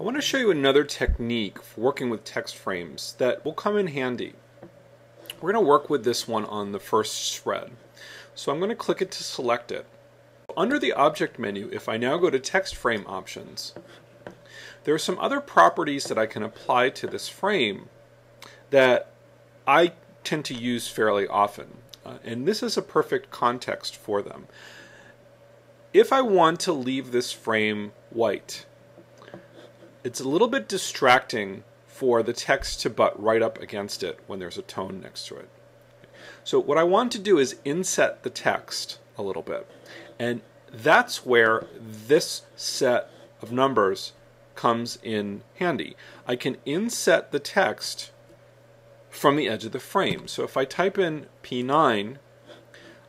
I want to show you another technique for working with text frames that will come in handy. We're going to work with this one on the first thread. So I'm going to click it to select it. Under the Object menu, if I now go to Text Frame Options, there are some other properties that I can apply to this frame that I tend to use fairly often. And this is a perfect context for them. If I want to leave this frame white, it's a little bit distracting for the text to butt right up against it when there's a tone next to it. So what I want to do is inset the text a little bit. And that's where this set of numbers comes in handy. I can inset the text from the edge of the frame. So if I type in P9,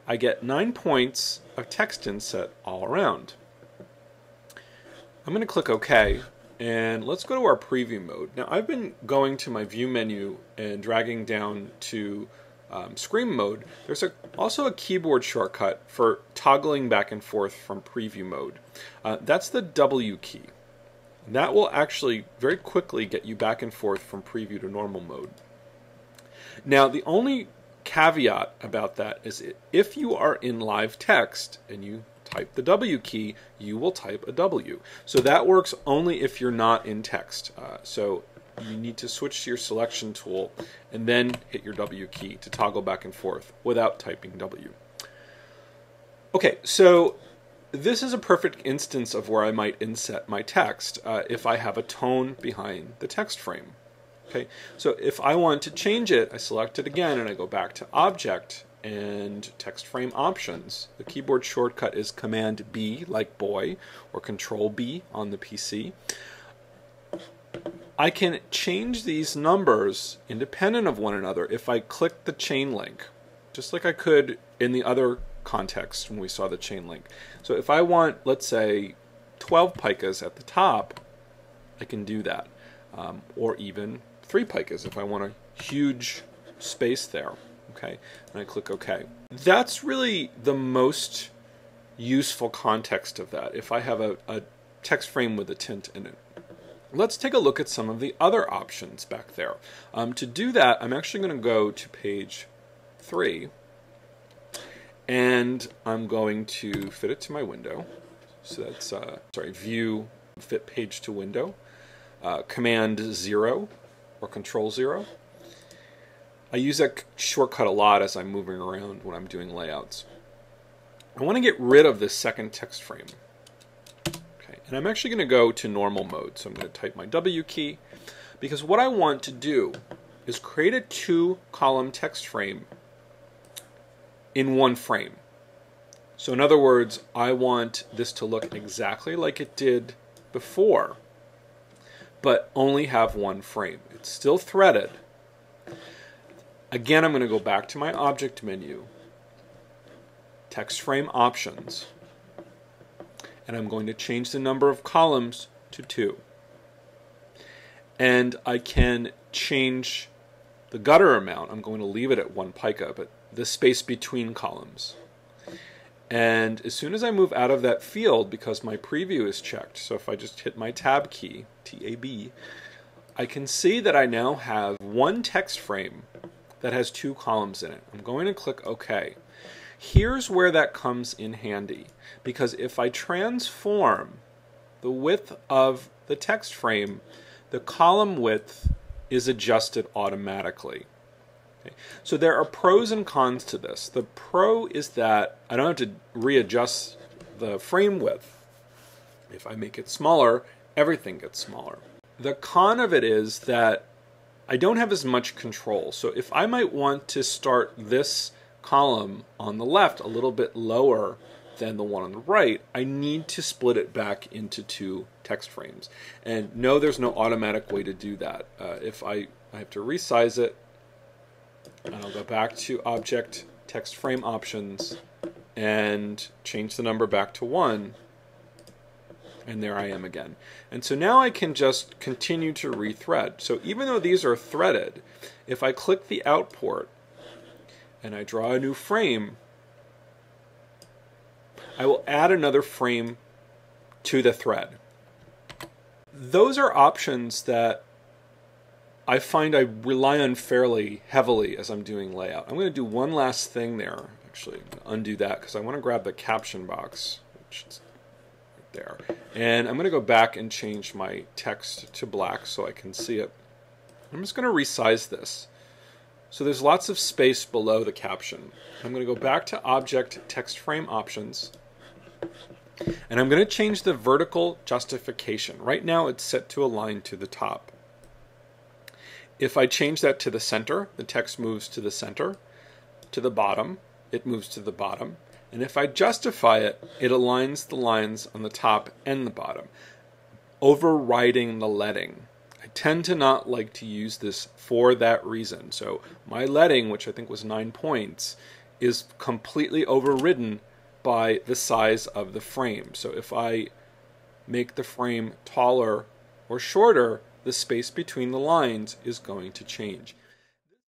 I get 9 points of text inset all around. I'm going to click OK, and let's go to our preview mode. Now I've been going to my view menu and dragging down to screen mode. There's also a keyboard shortcut for toggling back and forth from preview mode. That's the W key. That will actually very quickly get you back and forth from preview to normal mode. Now the only caveat about that is if you are in live text and you type the W key, you will type a W. So that works only if you're not in text. So you need to switch to your selection tool and then hit your W key to toggle back and forth without typing W. Okay, so this is a perfect instance of where I might inset my text if I have a tone behind the text frame. Okay, so if I want to change it, I select it again and I go back to Object and Text Frame Options. The keyboard shortcut is Command B, like boy, or Control B on the PC. I can change these numbers independent of one another if I click the chain link, just like I could in the other context when we saw the chain link. So if I want, let's say, 12 picas at the top, I can do that. Or even 3 picas if I want a huge space there. Okay, and I click OK. That's really the most useful context of that, if I have a text frame with a tint in it. Let's take a look at some of the other options back there. To do that, I'm actually going to go to page 3, and I'm going to fit it to my window. So that's, View, Fit Page to Window, Command 0 or Control 0. I use that shortcut a lot as I'm moving around when I'm doing layouts. I want to get rid of this second text frame. And I'm actually going to go to normal mode. So I'm going to type my W key, because what I want to do is create a 2-column text frame in one frame. So in other words, I want this to look exactly like it did before, but only have one frame. It's still threaded. Again, I'm going to go back to my Object menu, Text Frame Options, and I'm going to change the number of columns to 2. And I can change the gutter amount. I'm going to leave it at 1 pica, but the space between columns. And as soon as I move out of that field, because my preview is checked, so if I just hit my Tab key, T-A-B, I can see that I now have one text frame that has 2 columns in it. I'm going to click OK. Here's where that comes in handy, because if I transform the width of the text frame, the column width is adjusted automatically. Okay. So there are pros and cons to this. The pro is that I don't have to readjust the frame width. If I make it smaller, everything gets smaller. The con of it is that I don't have as much control. So if I might want to start this column on the left a little bit lower than the one on the right, I need to split it back into 2 text frames. And no, there's no automatic way to do that. If I have to resize it, and I'll go back to Object, Text Frame Options, and change the number back to 1, and there I am again. And so now I can just continue to rethread. So even though these are threaded, if I click the Out port and I draw a new frame, I will add another frame to the thread. those are options that I find I rely on fairly heavily as I'm doing layout. I'm going to do one last thing there. Actually, I'm going to undo that because I want to grab the caption box, which is right there. And I'm going to go back and change my text to black so I can see it. I'm just going to resize this. So there's lots of space below the caption. I'm going to go back to Object Text Frame Options. And I'm going to change the vertical justification. Right now it's set to align to the top. If I change that to the center, the text moves to the center. To the bottom, it moves to the bottom. And if I justify it, it aligns the lines on the top and the bottom, overriding the leading. I tend to not like to use this for that reason. So my leading, which I think was 9 points, is completely overridden by the size of the frame. So if I make the frame taller or shorter, the space between the lines is going to change.